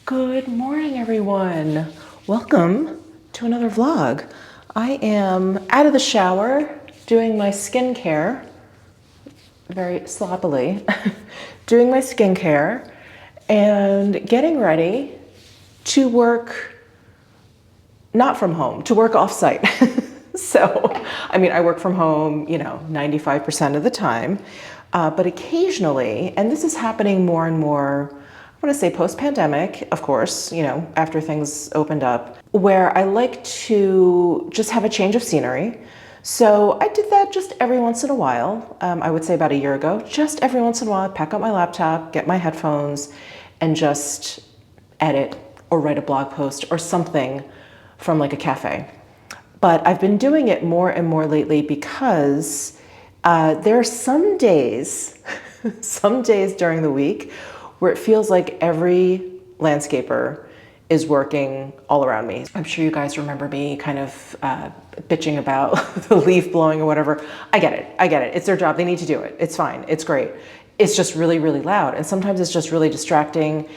Good morning, everyone. Welcome to another vlog. I am out of the shower doing my skincare, very sloppily, doing my skincare and getting ready to work, not from home, to work offsite. So, I mean, I work from home, 95% of the time, but occasionally, and this is happening more and more, I want to say post-pandemic, of course, after things opened up, where I like to just have a change of scenery. So I did that just every once in a while. I would say about a year ago, just every once in a while, I'd pack up my laptop, get my headphones, and just edit or write a blog post or something from like a cafe. But I've been doing it more and more lately because there are some days, some days during the week where it feels like every landscaper is working all around me. I'm sure you guys remember me kind of bitching about the leaf blowing or whatever. I get it. It's their job. They need to do it. It's fine. It's great. It's just really, really loud. And sometimes it's just really distracting.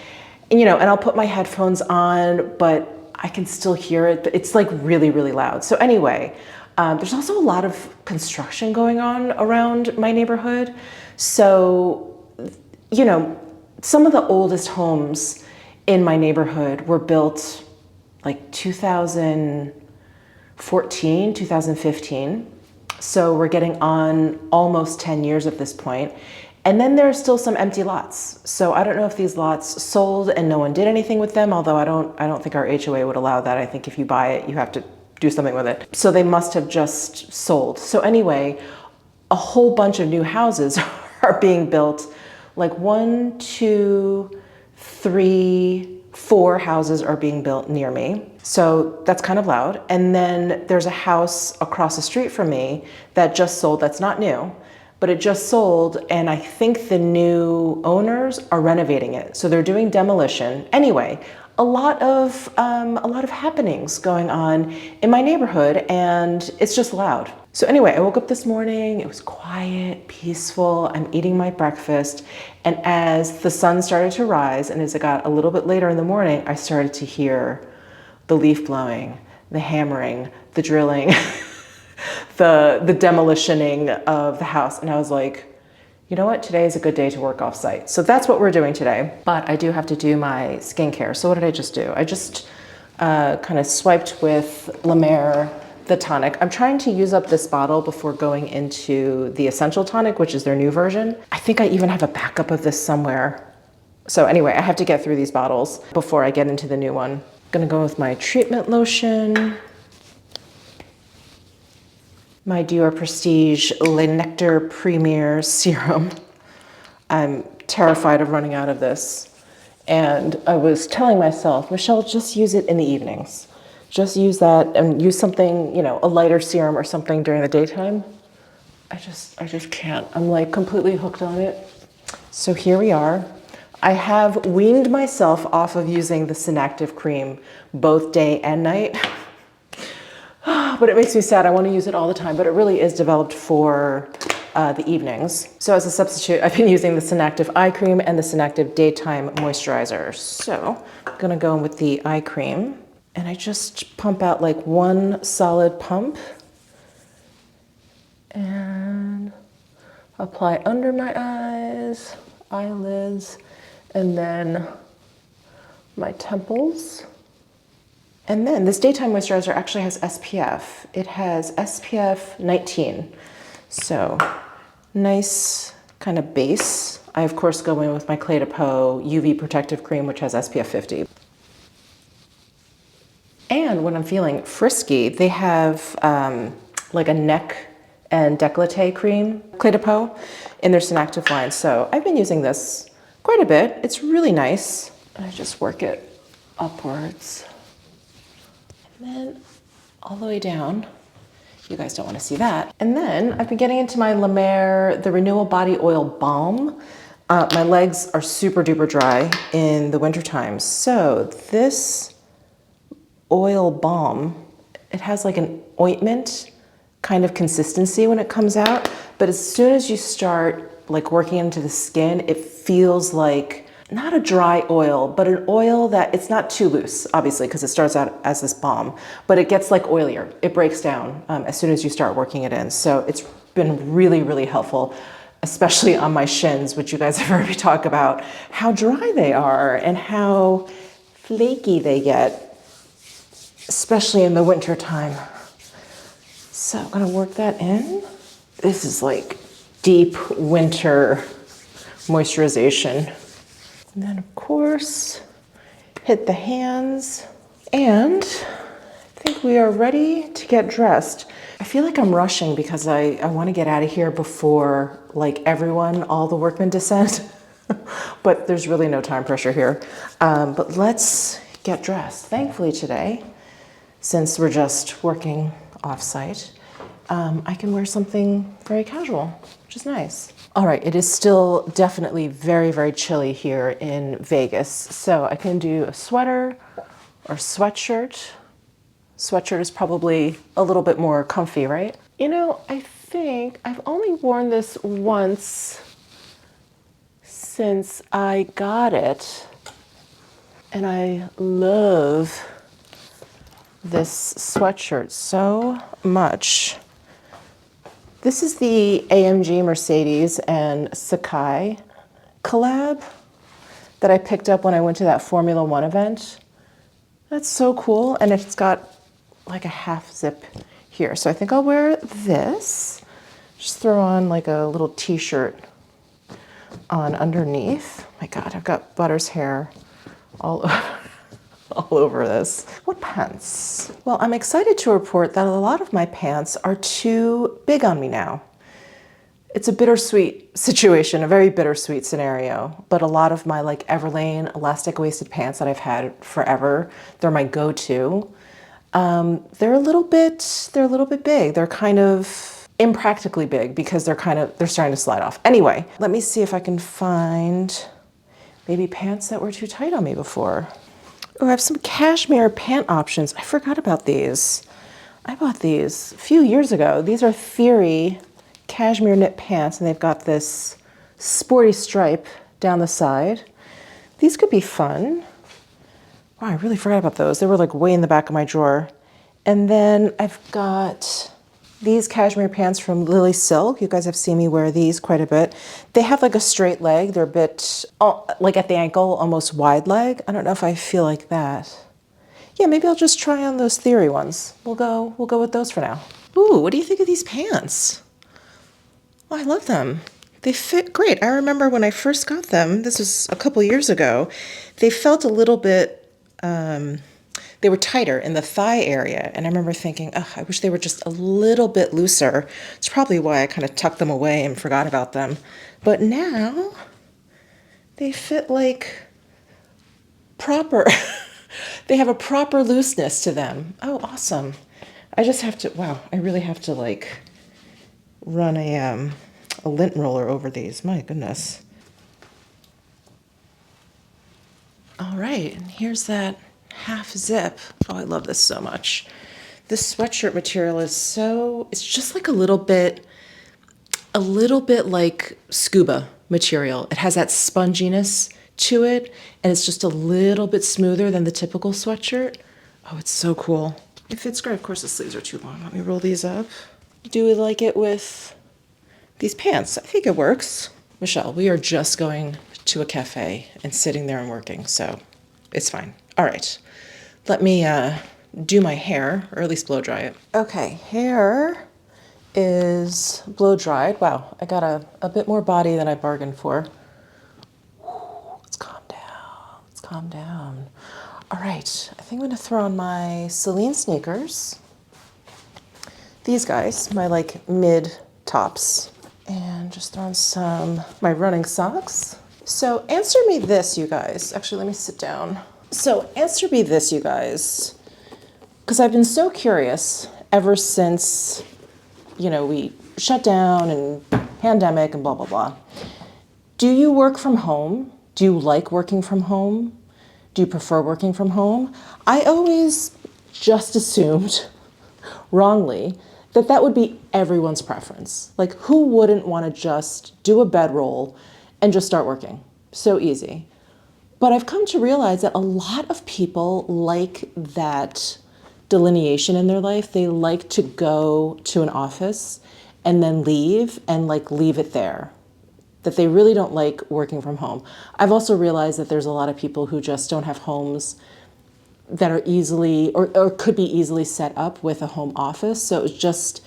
And, and I'll put my headphones on, but I can still hear it, but it's like really, really loud. So anyway, there's also a lot of construction going on around my neighborhood. So, some of the oldest homes in my neighborhood were built like 2014, 2015. So we're getting on almost 10 years at this point. And then there are still some empty lots. So I don't know if these lots sold and no one did anything with them, although I don't think our HOA would allow that. I think if you buy it, you have to do something with it. So they must have just sold. So anyway, a whole bunch of new houses are being built. Like 1, 2, 3, 4 houses are being built near me. So that's kind of loud. And then there's a house across the street from me that just sold, that's not new, but it just sold, and I think the new owners are renovating it. So they're doing demolition. Anyway, a lot of happenings going on in my neighborhood, and it's just loud. So anyway, I woke up this morning, it was quiet, peaceful, I'm eating my breakfast, and as the sun started to rise, and as it got a little bit later in the morning, I started to hear the leaf blowing, the hammering, the drilling, the demolitioning of the house. And I was like, you know what? Today is a good day to work off site. So that's what we're doing today. But I do have to do my skincare. So what did I just do? I just kind of swiped with La Mer, the tonic. I'm trying to use up this bottle before going into the Essential Tonic, which is their new version. I think I even have a backup of this somewhere. So anyway, I have to get through these bottles before I get into the new one. I'm gonna go with my treatment lotion, my Dior Prestige Le Nectar Premier Serum. I'm terrified of running out of this. And I was telling myself, Michelle, just use it in the evenings. Just use that and use something, a lighter serum or something during the daytime. I just can't. I'm like completely hooked on it. So here we are. I have weaned myself off of using the Synactive cream both day and night. But it makes me sad. I want to use it all the time, but it really is developed for the evenings. So as a substitute, I've been using the Synactive eye cream and the Synactive daytime moisturizer. So I'm gonna go in with the eye cream, and I just pump out like one solid pump and apply under my eyes, eyelids, and then my temples. And then this daytime moisturizer actually has SPF. It has SPF 19. So nice kind of base. I of course go in with my Clé de Peau UV protective cream, which has SPF 50. And when I'm feeling frisky, they have like a neck and décolleté cream, Clé de Peau, in their Synactive line. So I've been using this quite a bit. It's really nice. I just work it upwards. And then all the way down. You guys don't want to see that. And then I've been getting into my La Mer, the Renewal Body Oil Balm. My legs are super duper dry in the winter time. So this oil balm, it has like an ointment kind of consistency when it comes out. But as soon as you start like working into the skin, it feels like not a dry oil, but an oil that it's not too loose, obviously, because it starts out as this balm, but it gets like oilier. It breaks down as soon as you start working it in. So it's been really, really helpful, especially on my shins, which you guys have heard me talk about, how dry they are and how flaky they get, especially in the winter time. So I'm gonna work that in. This is like deep winter moisturization. And then of course, hit the hands. And I think we are ready to get dressed. I feel like I'm rushing because I want to get out of here before like everyone, all the workmen descend. But there's really no time pressure here. But let's get dressed. Thankfully today, since we're just working off-site, I can wear something very casual, which is nice. All right, it is still definitely very, very chilly here in Vegas. So I can do a sweater or sweatshirt. Sweatshirt is probably a little bit more comfy, right? You know, I think I've only worn this once since I got it. And I love this sweatshirt so much. This is the AMG Mercedes and Sacai collab that I picked up when I went to that Formula One event. That's so cool. And it's got like a half zip here. So I think I'll wear this. Just throw on like a little t-shirt on underneath. Oh my God, I've got Butter's hair all over this. What pants? Well, I'm excited to report that a lot of my pants are too big on me now. It's a bittersweet situation, a very bittersweet scenario, but a lot of my like Everlane elastic waisted pants that I've had forever, they're my go-to. They're a little bit big. They're kind of impractically big because they're starting to slide off. Anyway, let me see if I can find maybe pants that were too tight on me before. Oh, I have some cashmere pant options. I forgot about these. I bought these a few years ago. These are Theory cashmere knit pants, and they've got this sporty stripe down the side. These could be fun. Wow, I really forgot about those. They were like way in the back of my drawer. And then I've got these cashmere pants from Lily Silk. You guys have seen me wear these quite a bit. They have like a straight leg. They're a bit, like at the ankle, almost wide leg. I don't know if I feel like that. Yeah, maybe I'll just try on those Theory ones. We'll go with those for now. Ooh, what do you think of these pants? Oh, I love them. They fit great. I remember when I first got them, this was a couple years ago, they felt a little bit, they were tighter in the thigh area. And I remember thinking, oh, I wish they were just a little bit looser. It's probably why I kind of tucked them away and forgot about them. But now they fit like proper. They have a proper looseness to them. Oh, awesome. I just have to, wow, I really have to like run a lint roller over these. My goodness. All right, and here's that half zip. Oh, I love this so much. This sweatshirt material is it's just like a little bit like scuba material. It has that sponginess to it, and it's just a little bit smoother than the typical sweatshirt. Oh, it's so cool. It fits great. Of course, the sleeves are too long. Let me roll these up. Do we like it with these pants? I think it works. Michelle, we are just going to a cafe and sitting there and working, so it's fine. All right, let me do my hair, or at least blow dry it. Okay, hair is blow dried. Wow, I got a bit more body than I bargained for. Let's calm down, let's calm down. All right, I think I'm gonna throw on my Celine sneakers. These guys, my like mid tops. And just throw on my running socks. So answer me this, you guys. Actually, let me sit down. So answer me this, you guys, because I've been so curious ever since, you know, we shut down and pandemic and blah, blah, blah. Do you work from home? Do you like working from home? Do you prefer working from home? I always just assumed, wrongly, that would be everyone's preference. Like, who wouldn't want to just do a bedroll and just start working? So easy. But I've come to realize that a lot of people like that delineation in their life. They like to go to an office and then leave and like leave it there. That they really don't like working from home. I've also realized that there's a lot of people who just don't have homes that are easily or could be easily set up with a home office. So it just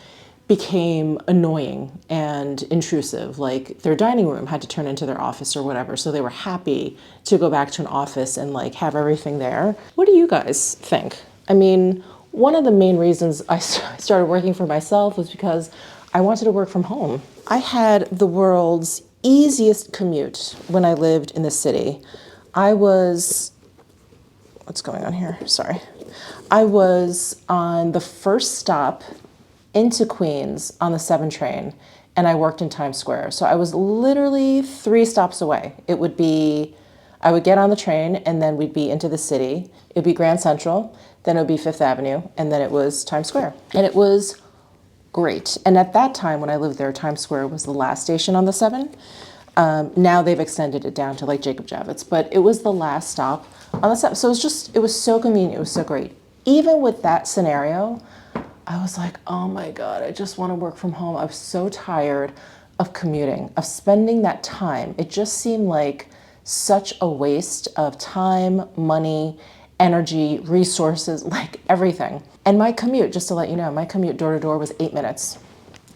became annoying and intrusive. Like their dining room had to turn into their office or whatever. So they were happy to go back to an office and like have everything there. What do you guys think? I mean, one of the main reasons I started working for myself was because I wanted to work from home. I had the world's easiest commute when I lived in the city. What's going on here? Sorry. I was on the first stop into Queens on the 7 train, and I worked in Times Square. So I was literally 3 stops away. I would get on the train, and then we'd be into the city. It'd be Grand Central, then it would be Fifth Avenue, and then it was Times Square. And it was great. And at that time, when I lived there, Times Square was the last station on the 7. Now they've extended it down to like Jacob Javits, but it was the last stop on the 7. So it was so convenient. It was so great. Even with that scenario, I was like, oh my God, I just want to work from home. I was so tired of commuting, of spending that time. It just seemed like such a waste of time, money, energy, resources, like everything. And my commute, just to let you know, my commute door to door was 8 minutes.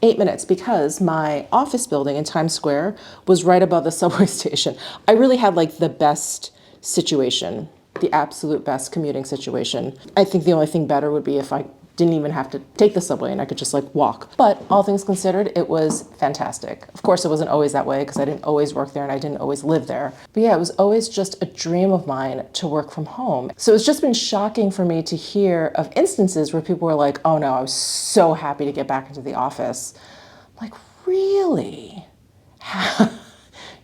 8 minutes because my office building in Times Square was right above the subway station. I really had like the best situation, the absolute best commuting situation. I think the only thing better would be if I didn't even have to take the subway and I could just like walk. But all things considered, it was fantastic. Of course, it wasn't always that way because I didn't always work there and I didn't always live there. But yeah, it was always just a dream of mine to work from home. So it's just been shocking for me to hear of instances where people were like, oh no, I was so happy to get back into the office. I'm like, really?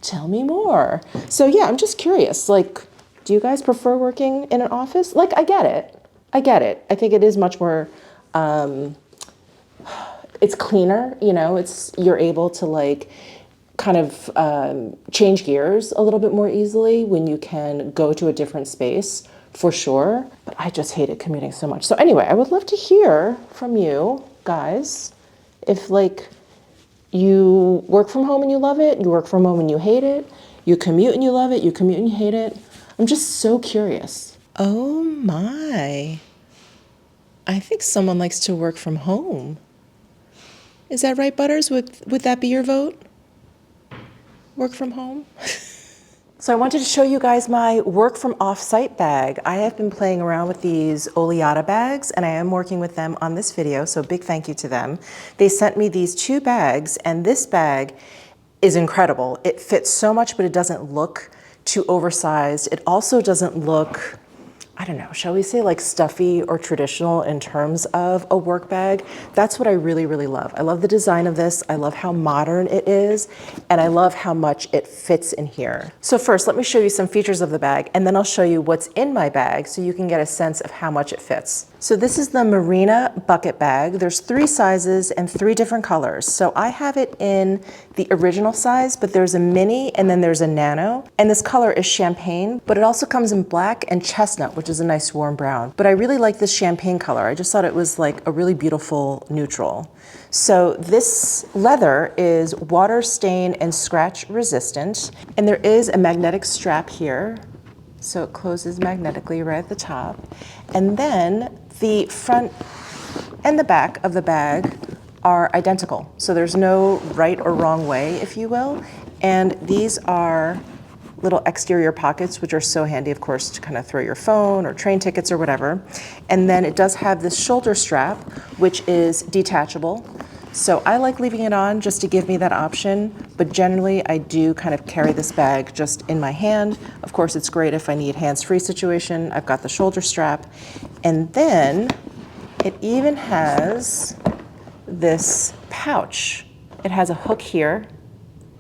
Tell me more. So yeah, I'm just curious, like, do you guys prefer working in an office? Like, I get it. I think it is much more, it's cleaner, you know, you're able to like kind of change gears a little bit more easily when you can go to a different space for sure. But I just hated commuting so much. So anyway, I would love to hear from you guys if like you work from home and you love it, you work from home and you hate it, you commute and you love it, you commute and you hate it. I'm just so curious. Oh my. I think someone likes to work from home. Is that right, Butters? Would that be your vote? Work from home? So I wanted to show you guys my work from offsite bag. I have been playing around with these Oleada bags and I am working with them on this video, so big thank you to them. They sent me these 2 bags and this bag is incredible. It fits so much, but it doesn't look too oversized. It also doesn't look, I don't know, shall we say like stuffy or traditional in terms of a work bag? That's what I really, really love. I love the design of this. I love how modern it is. And I love how much it fits in here. So first, let me show you some features of the bag and then I'll show you what's in my bag so you can get a sense of how much it fits. So this is the Marina bucket bag. There's 3 sizes and 3 different colors. So I have it in the original size, but there's a mini and then there's a nano. And this color is champagne, but it also comes in black and chestnut, which is a nice warm brown. But I really like this champagne color. I just thought it was like a really beautiful neutral. So this leather is water stain and scratch resistant. And there is a magnetic strap here. So it closes magnetically right at the top. And then the front and the back of the bag are identical. So there's no right or wrong way, if you will. And these are little exterior pockets, which are so handy, of course, to kind of throw your phone or train tickets or whatever. And then it does have this shoulder strap, which is detachable. So I like leaving it on just to give me that option, but generally I do kind of carry this bag just in my hand. Of course, it's great if I need hands-free situation. I've got the shoulder strap. And then it even has this pouch. It has a hook here,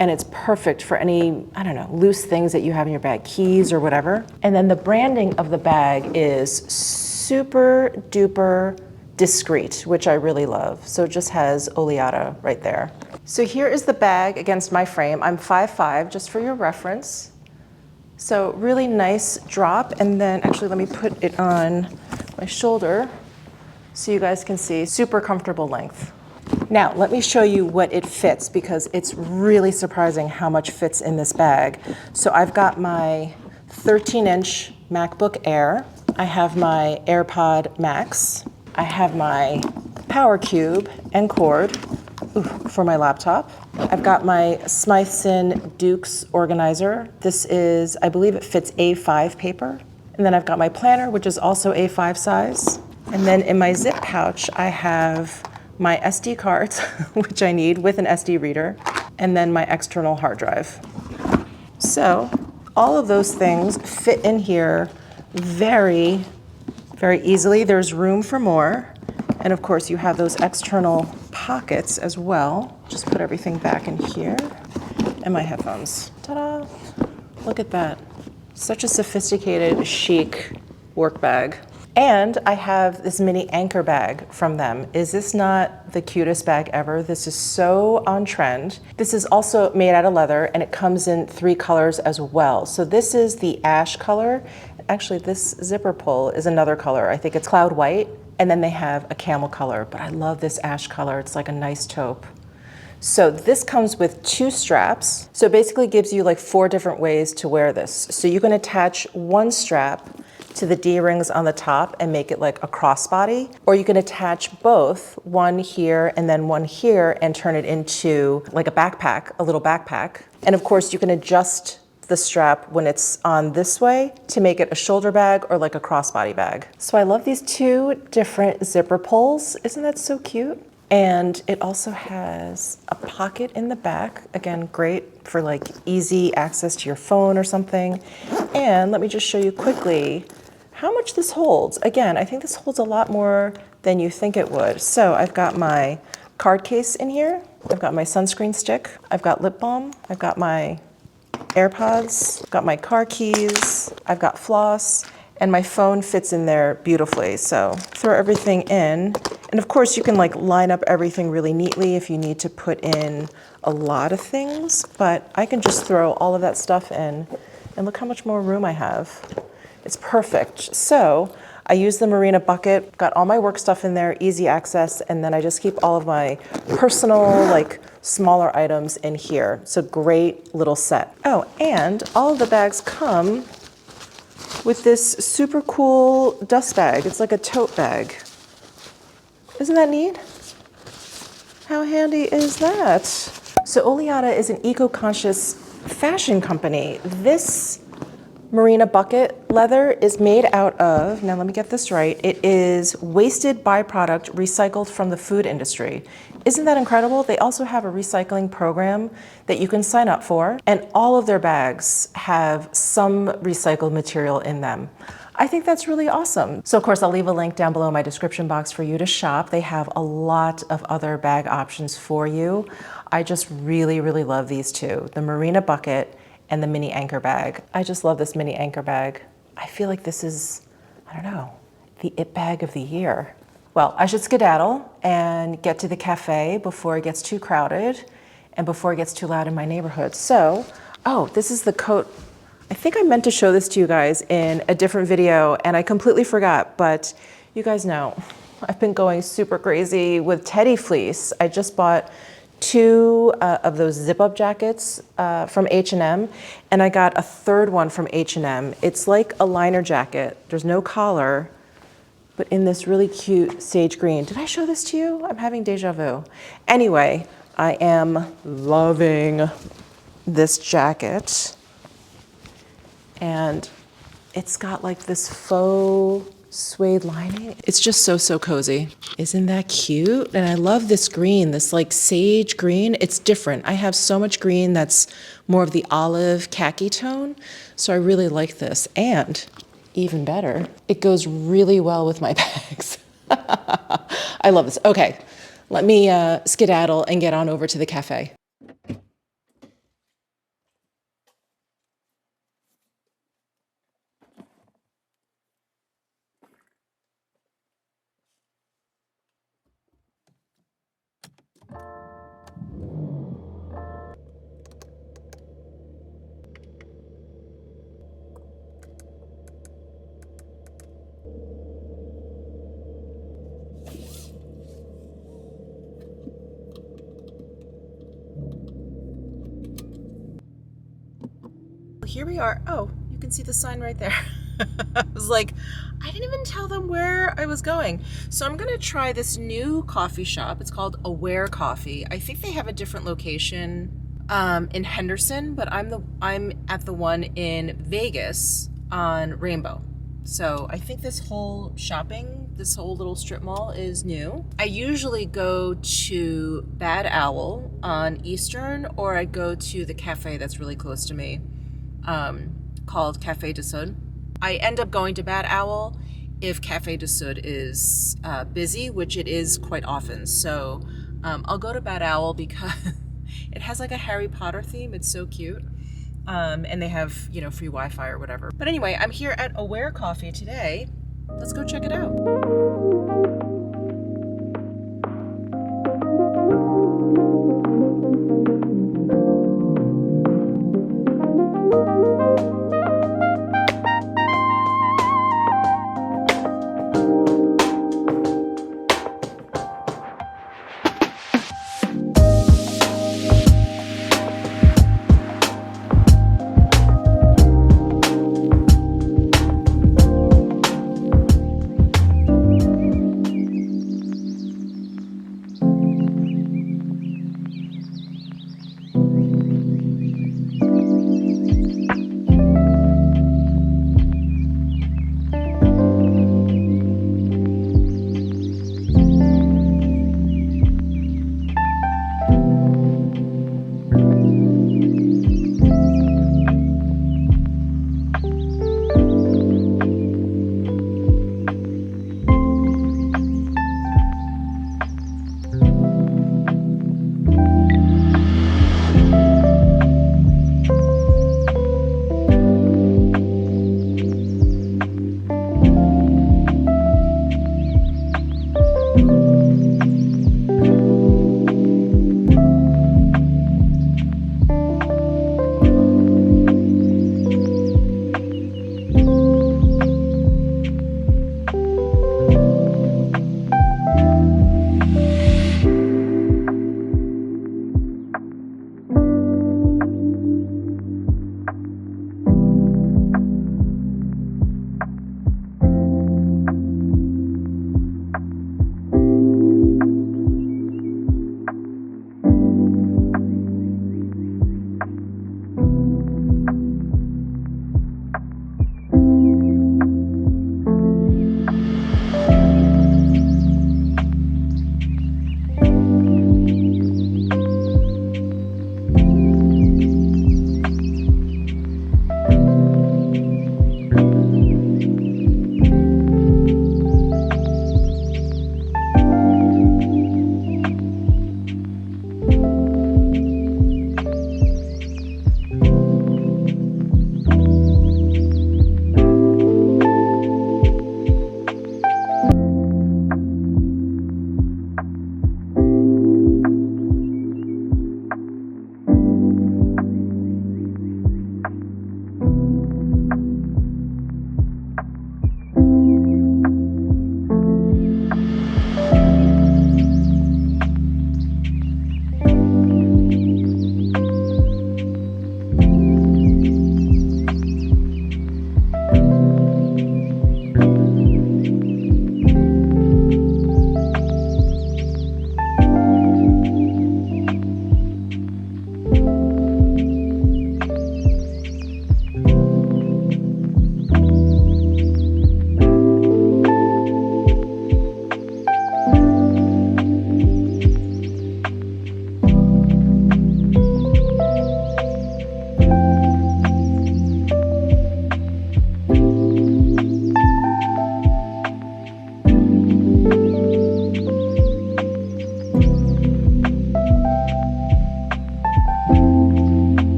and it's perfect for any, I don't know, loose things that you have in your bag, keys or whatever. And then the branding of the bag is super duper discreet, which I really love. So it just has Oleada right there. So here is the bag against my frame. I'm 5'5", just for your reference. So really nice drop, and then actually let me put it on my shoulder so you guys can see. Super comfortable length. Now let me show you what it fits, because it's really surprising how much fits in this bag. So I've got my 13-inch MacBook Air. I have my AirPod Max. I have my power cube and cord for my laptop. I've got my Smythson Dukes organizer. This is, I believe it fits A5 paper. And then I've got my planner, which is also A5 size. And then in my zip pouch, I have my SD cards, which I need with an SD reader, and then my external hard drive. So all of those things fit in here very, very easily. There's room for more. And of course, you have those external pockets as well. Just put everything back in here. And my headphones. Ta-da! Look at that. Such a sophisticated, chic work bag. And I have this mini anchor bag from them. Is this not the cutest bag ever? This is so on trend. This is also made out of leather, and it comes in 3 colors as well. So this is the ash color. Actually, this zipper pull is another color. I think it's cloud white, and then they have a camel color, but I love this ash color. It's like a nice taupe. So this comes with 2 straps. So it basically gives you like 4 different ways to wear this. So you can attach one strap to the D-rings on the top and make it like a crossbody, or you can attach both, one here and then one here, and turn it into like a backpack, a little backpack. And of course you can adjust the strap when it's on this way to make it a shoulder bag or like a crossbody bag. So I love these 2 different zipper pulls. Isn't that so cute? And it also has a pocket in the back. Again, great for like easy access to your phone or something. And let me just show you quickly how much this holds. Again, I think this holds a lot more than you think it would. So I've got my card case in here. I've got my sunscreen stick. I've got lip balm. I've got my AirPods. I've got my car keys. I've got floss. And my phone fits in there beautifully. So throw everything in. And of course you can like line up everything really neatly if you need to put in a lot of things, but I can just throw all of that stuff in, and look how much more room I have. It's perfect. So I use the Marina bucket, got all my work stuff in there, easy access, and then I just keep all of my personal, like smaller items in here. It's a great little set. Oh, and all of the bags come with this super cool dust bag. It's like a tote bag. Isn't that neat? How handy is that? So Oleada is an eco-conscious fashion company. This Marina bucket leather is made out of, now let me get this right, it is wasted byproduct recycled from the food industry. Isn't that incredible? They also have a recycling program that you can sign up for, and all of their bags have some recycled material in them. I think that's really awesome. So of course, I'll leave a link down below in my description box for you to shop. They have a lot of other bag options for you. I just really, really love these 2, the Marina bucket and the mini anchor bag. I just love this mini anchor bag. I feel like this is, I don't know, the it bag of the year. Well, I should skedaddle and get to the cafe before it gets too crowded and before it gets too loud in my neighborhood. So, oh, this is the coat. I think I meant to show this to you guys in a different video and I completely forgot, but you guys know, I've been going super crazy with teddy fleece. I just bought 2 of those zip-up jackets from H&M, and I got a 3rd one from H&M. It's like a liner jacket. There's no collar, but in this really cute sage green. Did I show this to you? I'm having deja vu. Anyway, I am loving this jacket. And it's got like this faux suede lining. It's just so, so cozy. Isn't that cute? And I love this green, this like sage green. It's different. I have so much green that's more of the olive khaki tone. So I really like this. And even better, it goes really well with my bags. I love this. Okay, let me skedaddle and get on over to the cafe. Here we are. Oh, you can see the sign right there. I was like, I didn't even tell them where I was going. So I'm gonna try this new coffee shop. It's called Aware Coffee. I think they have a different location in Henderson, but I'm at the one in Vegas on Rainbow. So I think this whole little strip mall is new. I usually go to Bad Owl on Eastern, or I go to the cafe that's really close to me, called Café de Sud. I end up going to Bad Owl if Café de Sud is busy, which it is quite often. So I'll go to Bad Owl because it has like a Harry Potter theme. It's so cute. And they have, free Wi-Fi or whatever. But anyway, I'm here at Aware Coffee today. Let's go check it out.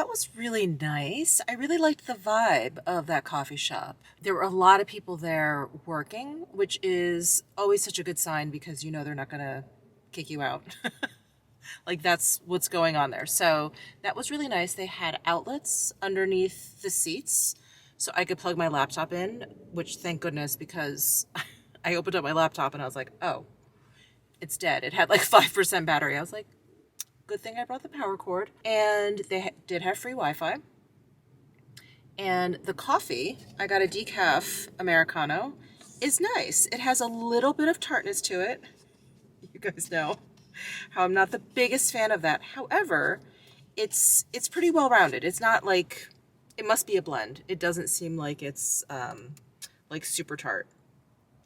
Was really nice. I really liked the vibe of that coffee shop. There were a lot of people there working, which is always such a good sign because they're not going to kick you out. Like that's what's going on there. So that was really nice. They had outlets underneath the seats so I could plug my laptop in, which thank goodness, because I opened up my laptop and I was like, oh, it's dead. It had like 5% battery. I was like, good thing I brought the power cord. And they did have free Wi-Fi. And the coffee, I got a decaf Americano, is nice. It has a little bit of tartness to it. You guys know how I'm not the biggest fan of that. However, it's pretty well rounded. It's not like, it must be a blend. It doesn't seem like it's like super tart.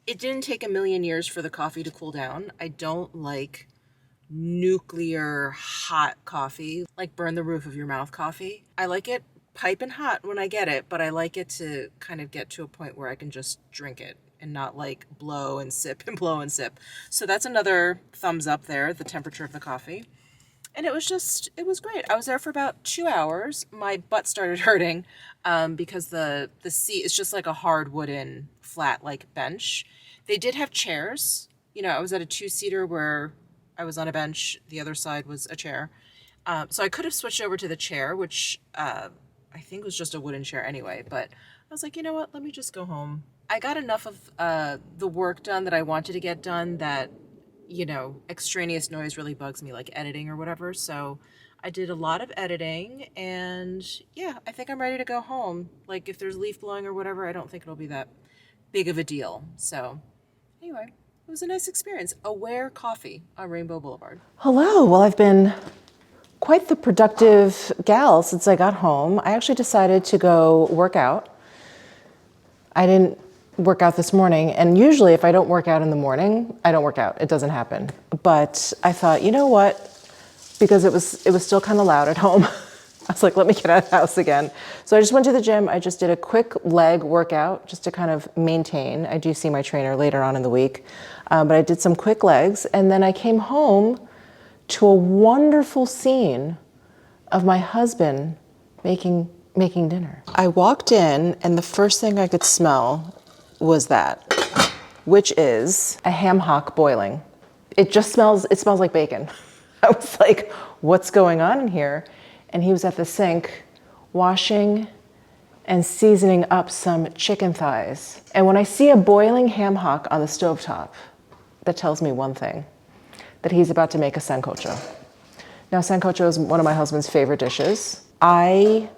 It didn't take a million years for the coffee to cool down. I don't like nuclear hot coffee, like burn the roof of your mouth coffee. I like it piping hot when I get it, but I like it to kind of get to a point where I can just drink it and not like blow and sip and blow and sip. So that's another thumbs up there, the temperature of the coffee. And it was great. I was there for about 2 hours. My butt started hurting because the seat is just like a hard wooden flat like bench. They did have chairs. You know, I was at a 2-seater where I was on a bench. The other side was a chair. So I could have switched over to the chair, which I think was just a wooden chair anyway. But I was like, you know what? Let me just go home. I got enough of the work done that I wanted to get done that, you know, extraneous noise really bugs me, like editing or whatever. So I did a lot of editing and yeah, I think I'm ready to go home. Like if there's leaf blowing or whatever, I don't think it'll be that big of a deal. So anyway, it was a nice experience. Aware Coffee on Rainbow Boulevard. Hello. Well, I've been quite the productive gal since I got home. I actually decided to go work out. I didn't work out this morning, and usually if I don't work out in the morning, I don't work out. It doesn't happen. But I thought, you know what? Because it was still kind of loud at home. I was like, let me get out of the house again. So I just went to the gym. I just did a quick leg workout just to kind of maintain. I do see my trainer later on in the week, but I did some quick legs, and then I came home to a wonderful scene of my husband making dinner. I walked in, and the first thing I could smell was that, which is a ham hock boiling. It smells like bacon. I was like, what's going on in here? And he was at the sink washing and seasoning up some chicken thighs. And when I see a boiling ham hock on the stovetop, that tells me one thing, that he's about to make a sancocho. Now, sancocho is one of my husband's favorite dishes. I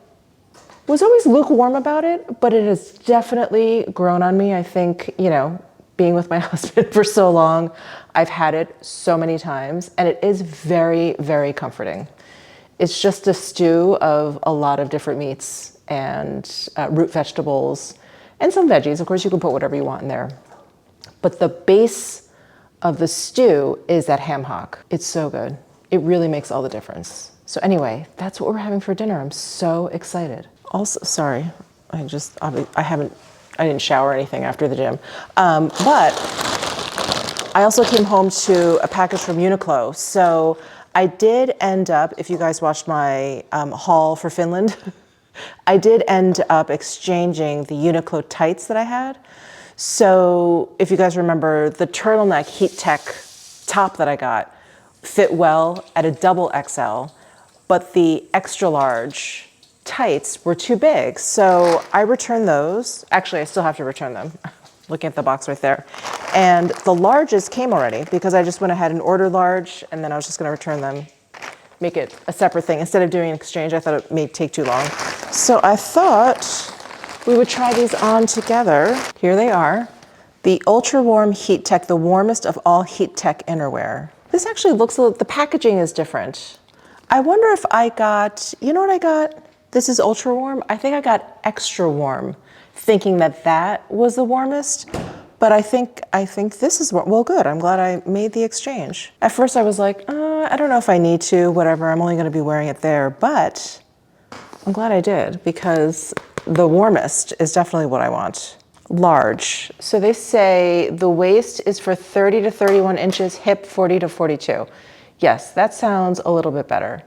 was always lukewarm about it, but it has definitely grown on me. I think, you know, being with my husband for so long, I've had it so many times, and it is very, very comforting. It's just a stew of a lot of different meats and root vegetables and some veggies. Of course, you can put whatever you want in there. But the base of the stew is that ham hock. It's so good. It really makes all the difference. So anyway, that's what we're having for dinner. I'm so excited. Also, sorry, I didn't shower or anything after the gym. But I also came home to a package from Uniqlo. So I did end up, if you guys watched my haul for Finland, I did end up exchanging the Uniqlo tights that I had. So if you guys remember, the turtleneck heat tech top that I got fit well at a double XL, but the extra large tights were too big. So I returned those. Actually, I still have to return them. Looking at the box right there. And the larges came already because I just went ahead and ordered large, and then I was just gonna return them, make it a separate thing. Instead of doing an exchange, I thought it may take too long. So I thought we would try these on together. Here they are. The Ultra Warm Heat Tech, the warmest of all heat tech innerwear. This actually looks the packaging is different. I wonder if I got, you know what I got? This is ultra warm. I think I got extra warm, thinking that that was the warmest. But I think this is well, good. I'm glad I made the exchange. At first I was like, I don't know if I need to, whatever. I'm only gonna be wearing it there, but I'm glad I did because the warmest is definitely what I want. Large. So they say the waist is for 30 to 31 inches, hip 40 to 42. Yes, that sounds a little bit better.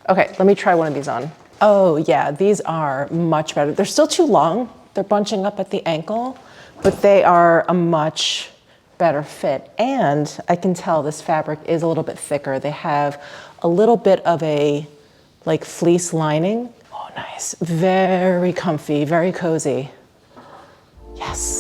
Okay, let me try one of these on. Oh yeah, these are much better. They're still too long. They're bunching up at the ankle, but they are a much better fit. And I can tell this fabric is a little bit thicker. They have a little bit of a like fleece lining. Oh, nice. Very comfy, very cozy. Yes.